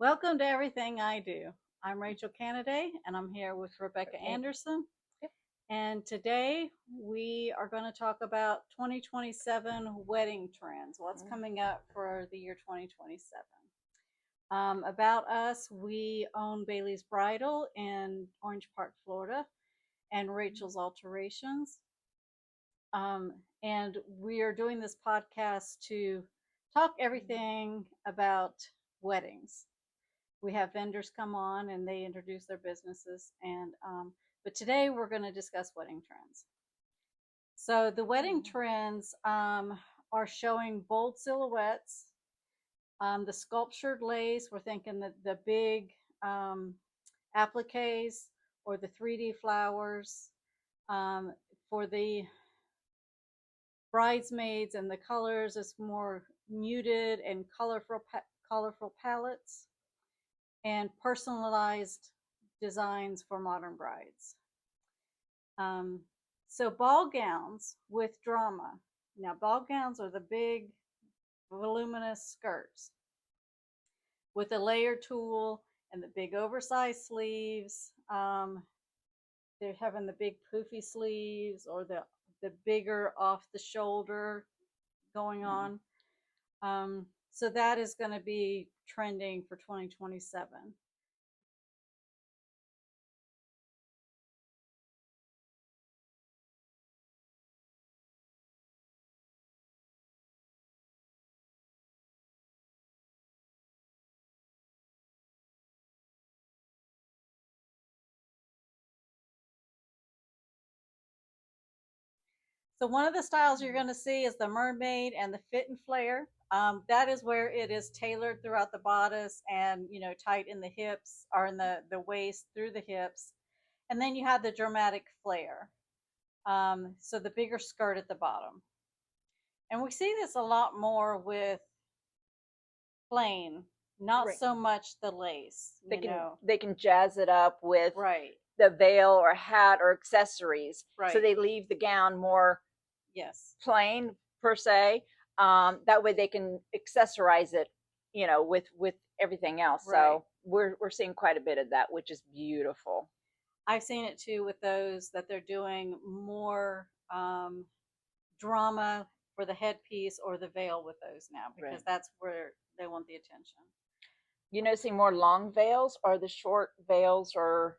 Welcome to Everything I Do. I'm Rachel Canaday, and I'm here with Rebecca Okay. Anderson. Yep. And today we are going to talk about 2027 wedding trends, what's Mhm. coming up for the year 2027. About us, we own Bailey's Bridal in Orange Park, Florida, and Rachel's Alterations. And we are doing this podcast to talk everything about weddings. We have vendors come on and they introduce their businesses, and but today we're going to discuss wedding trends. So the wedding trends are showing bold silhouettes, the sculptured lace. We're thinking that the big um, appliques or the 3D flowers. For the bridesmaids and the colors, it's more muted and colorful palettes and personalized designs for modern brides. Um, so ball gowns with drama. Now ball gowns are the big voluminous skirts with a layer tulle and the big oversized sleeves. They're having the big poofy sleeves or the bigger off the shoulder going on. So that is going to be trending for 2027. So one of the styles you're going to see is the mermaid and the fit and flare. That is where it is tailored throughout the bodice and tight in the hips or in the waist through the hips, and then you have the dramatic flare. So the bigger skirt at the bottom, and we see this a lot more with plain, not Right. so much the lace. They can jazz it up with Right, the veil or hat or accessories, so right, they leave the gown more yes, plain per se. That way they can accessorize it, with everything else. right. So we're seeing quite a bit of that, which is beautiful. I've seen it too with those that they're doing more drama for the headpiece or the veil with those now because Right. that's where they want the attention. You noticing more long veils or the short veils, or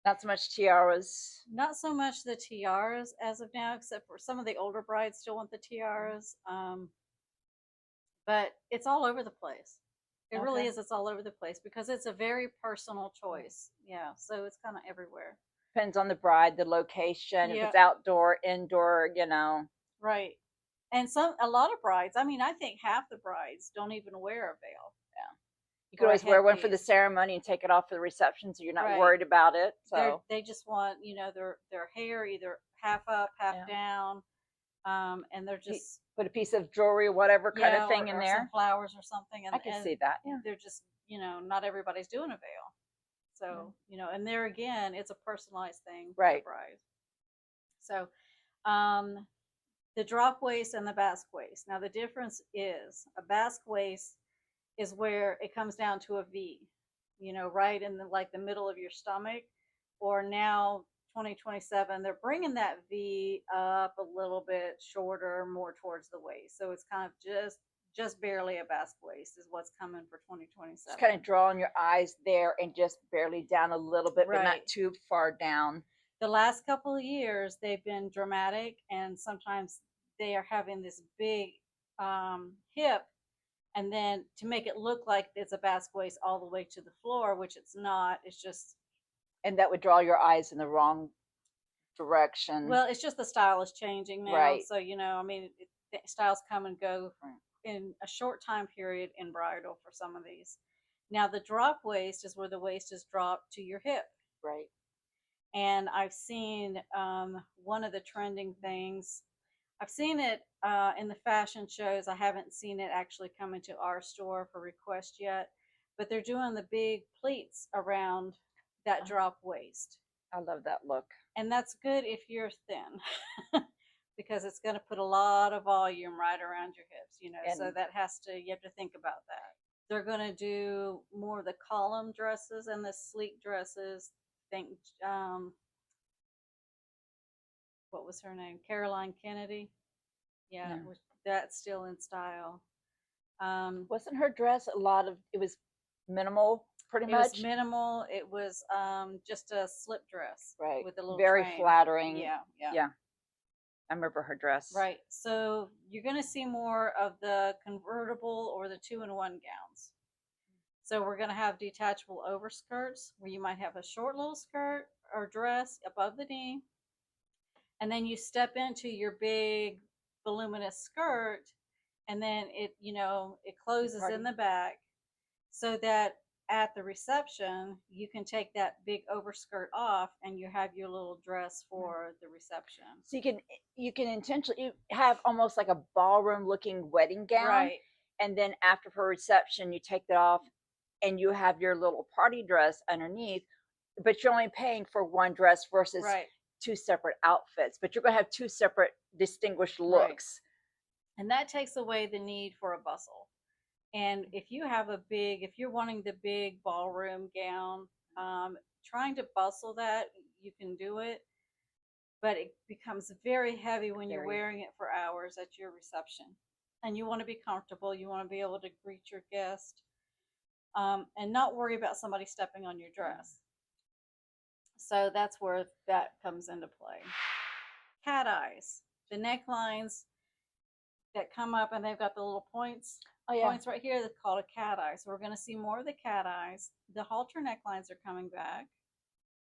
not so much tiaras? Not so much the tiaras as of now, except for some of the older brides still want the tiaras. But it's all over the place. It really Okay. is. It's all over the place because it's a very personal choice. Yeah, so it's kind of everywhere. Depends on the bride, the location, if Yeah, it's outdoor, indoor, right. And a lot of brides. I mean, I think half the brides don't even wear a veil Yeah. You could or a always wear one for the headpiece. ceremony and take it off for the reception, so you're not Right. worried about it. So They just want their hair either half up, half yeah, down, and they're just put a piece of jewelry, whatever kind of yeah, thing in or some there. flowers or something, I can and see that. Yeah. they're just not everybody's doing a veil, so and there again, it's a personalized thing for the Right. bride. So, um, the drop waist and the basque waist. Now the difference is a basque waist is where it comes down to a V, right in the middle of your stomach. Or now 2027, they're bringing that V up a little bit shorter, more towards the waist. So it's kind of just barely a basque waist is what's coming for Just 2027. kind of drawing your eyes there and just barely down a little bit, but not Right. too far down. The last couple of years, they've been dramatic, and sometimes they are having this big hip, and then to make it look like it's a basque waist all the way to the floor, which it's not. It's just And that would draw your eyes in the wrong direction. well, it's just the style is changing now. Right. So I mean, styles come and go Right. in a short time period in bridal for some of these. Now the drop waist is where the waist is dropped to your hip, Right. and I've seen one of the trending things. I've seen it in the fashion shows. I haven't seen it actually come into our store for request yet, but they're doing the big pleats around that drop waist. I love that look. And that's good if you're thin because it's going to put a lot of volume right around your hips, And so that has to, you have to think about that. They're going to do more of the column dresses and the sleek dresses. Think, what was her name? Caroline Kennedy. Yeah, No. that's still in style. Wasn't her dress a lot of, it was minimal pretty It much? was minimal. It was just a slip dress, Right. with a little Very train. flattering. Yeah, yeah. Yeah. I remember her dress. Right. So you're going to see more of the convertible or the 2-in-1 gowns. So we're going to have detachable overskirts where you might have a short little skirt or dress above the knee, and then you step into your big voluminous skirt, and then it closes Party. in the back, so that at the reception you can take that big overskirt off and you have your little dress for the reception. So you can intentionally have almost like a ballroom looking wedding gown, Right. and then after her reception you take that off and you have your little party dress underneath, but you're only paying for one dress versus Right. two separate outfits, but you're going to have two separate distinguished looks. And that takes away the need for a bustle. And if you're wanting the big ballroom gown, trying to bustle that, you can do it, but it becomes very heavy when you're wearing it for hours at your reception. And you want to be comfortable. You want to be able to greet your guest, and not worry about somebody stepping on your dress. So that's where that comes into play. Cat eyes, the necklines that come up and they've got the little points. Oh yeah. Points right here that's called a cat eye. So we're going to see more of the cat eyes. The halter necklines are coming back,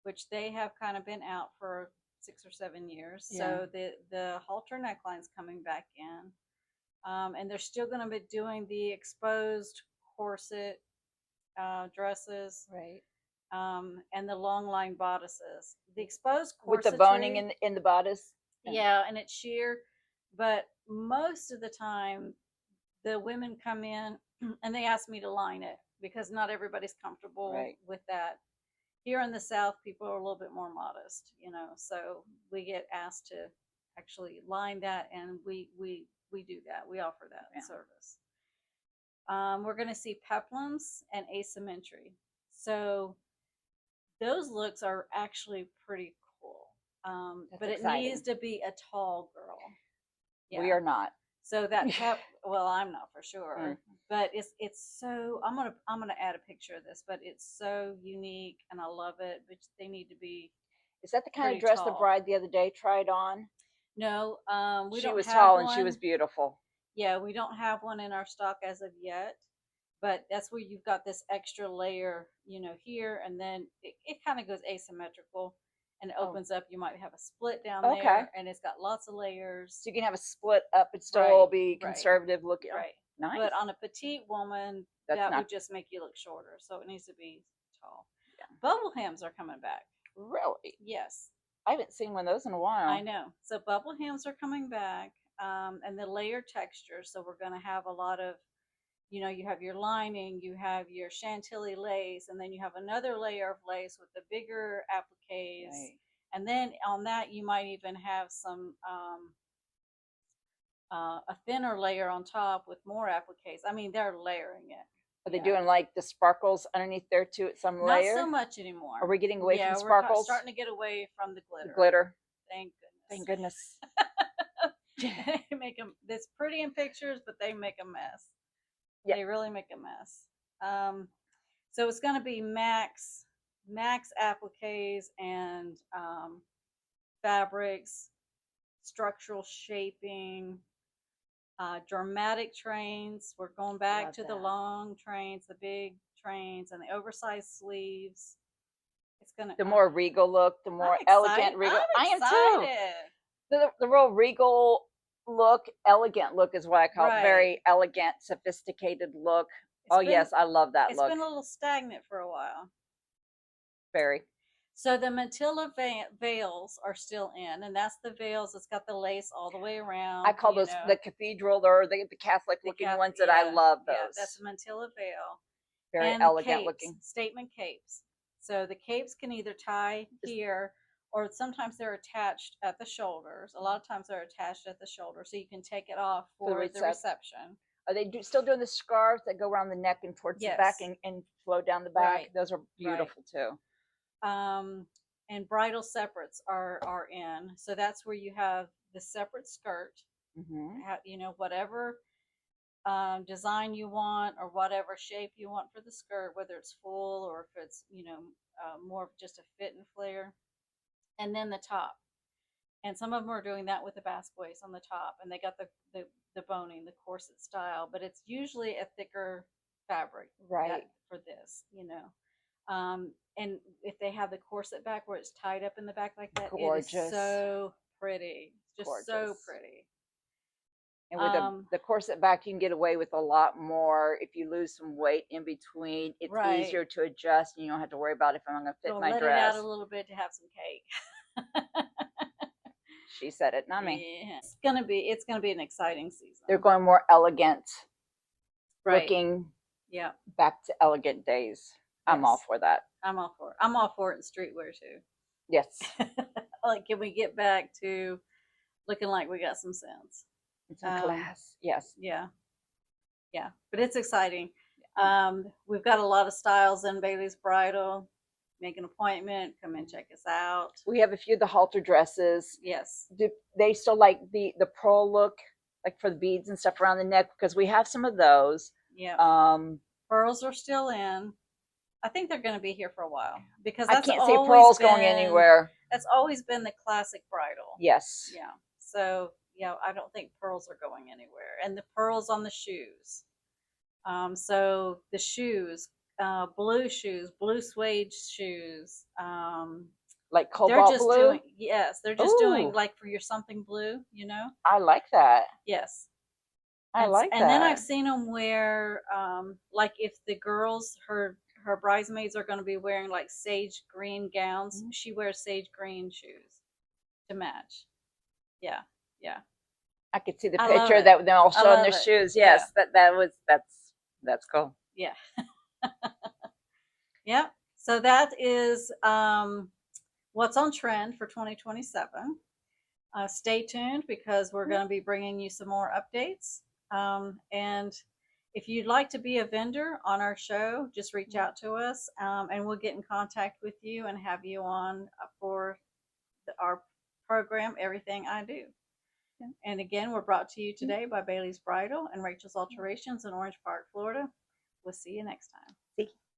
which they have kind of been out for 6 or 7 years. Yeah. So the halter necklines coming back in, and they're still going to be doing the exposed corset dresses, Right. and the long line bodices. The exposed corsetry With the boning in the bodice. Yeah, and it's sheer, but most of the time the women come in and they ask me to line it because not everybody's comfortable with that. Here in the South, people are a little bit more modest, so we get asked to actually line that, and we do that. We offer that service. We're going to see peplums and asymmetry. So those looks are actually pretty cool. But exciting. It needs to be a tall girl. Yeah. We are not. So that well, I'm not for sure, but it's so. I'm gonna add a picture of this, but it's so unique and I love it. But they need to be. Is that the kind of dress tall. the bride the other day tried on? No, she was tall and she was beautiful. Yeah, we don't have one in our stock as of yet, but that's where you've got this extra layer, here, and then it kind of goes asymmetrical. And it opens up. You might have a split down there, and it's got lots of layers. So you can have a split up and still be conservative looking. Right. Nice. But on a petite woman, that would just make you look shorter. So it needs to be tall. Yeah. Bubble hems are coming back. Really? Yes. I haven't seen one of those in a while. I know. So bubble hems are coming back, and the layer texture. So we're going to have a lot of, you have your lining, you have your chantilly lace, and then you have another layer of lace with the bigger appliques. Right. And then on that, you might even have some, a thinner layer on top with more appliques. I mean, they're layering it. Are they doing like the sparkles underneath there too at some layer? Not so much anymore. Are we getting away from sparkles? We're starting to get away from the glitter. The glitter. Thank goodness. Thank goodness. They make them. It's pretty in pictures, but they make a mess. Yeah. They really make a mess. So it's going to be max appliques and fabrics, structural shaping, dramatic trains. We're going back to the long trains, the big trains, and the oversized sleeves. It's gonna the more regal look, the more elegant regal. I am too. The real regal look, elegant look is what I call it. Very elegant, sophisticated look. Yes, I love that look. It's been a little stagnant for a while. Very. So the mantilla veils are still in, and that's the veils that's got the lace all the way around. I call those the cathedral or the Catholic looking ones that I love those. Yeah, that's a mantilla veil. Very elegant looking. Statement capes. So the capes can either tie here, or sometimes they're attached at the shoulders. A lot of times they're attached at the shoulder, so you can take it off for the reception. Are they still doing the scarves that go around the neck and towards the back and flow down the back? Right. Those are beautiful too. And bridal separates are in. So that's where you have the separate skirt, you know, whatever design you want or whatever shape you want for the skirt, whether it's full or if it's, you know, more of just a fit and flare. And then the top. And some of them are doing that with the basque waist on the top, and they got the boning, the corset style, but it's usually a thicker fabric, right, for this, you know. And if they have the corset back where it's tied up in the back like that, gorgeous. It is so pretty, just gorgeous. So pretty. And with the corset back, you can get away with a lot more. If you lose some weight in between, it's easier to adjust, and you don't have to worry about if I'm going to fit my let dress. It out a little bit to have some cake. She said it, not me. Yeah. It's gonna be an exciting season. They're going more elegant, looking. Yeah. Back to elegant days. I'm all for that. I'm all for it in streetwear too. Yes. Like, can we get back to looking like we got some sense? Some class. Yes. Yeah. Yeah. But it's exciting. We've got a lot of styles in Bailey's Bridal. Make an appointment, come and check us out. We have a few of the halter dresses. Yes. Do they still like the pearl look, like for the beads and stuff around the neck? Because we have some of those. Yeah. Pearls are still in. I think they're going to be here for a while because I can't see pearls going anywhere. That's always been the classic bridal. Yes. Yeah. So, yeah, I don't think pearls are going anywhere. And the pearls on the shoes. So the shoes, blue suede shoes. Like cobalt blue? They're just doing like for your something blue, you know? I like that. Yes. I like that. And then I've seen them wear, like if the girls, her bridesmaids are going to be wearing like sage green gowns, she wears sage green shoes to match. Yeah. Yeah. I could see the picture that they're all showing their shoes. Yes. Yeah. That's cool. Yeah. Yeah. So that is what's on trend for 2027. Stay tuned because we're going to be bringing you some more updates. And if you'd like to be a vendor on our show, just reach out to us and we'll get in contact with you and have you on for our program, Everything I Do. And again, we're brought to you today by Bailey's Bridal and Rachel's Alterations in Orange Park, Florida. We'll see you next time.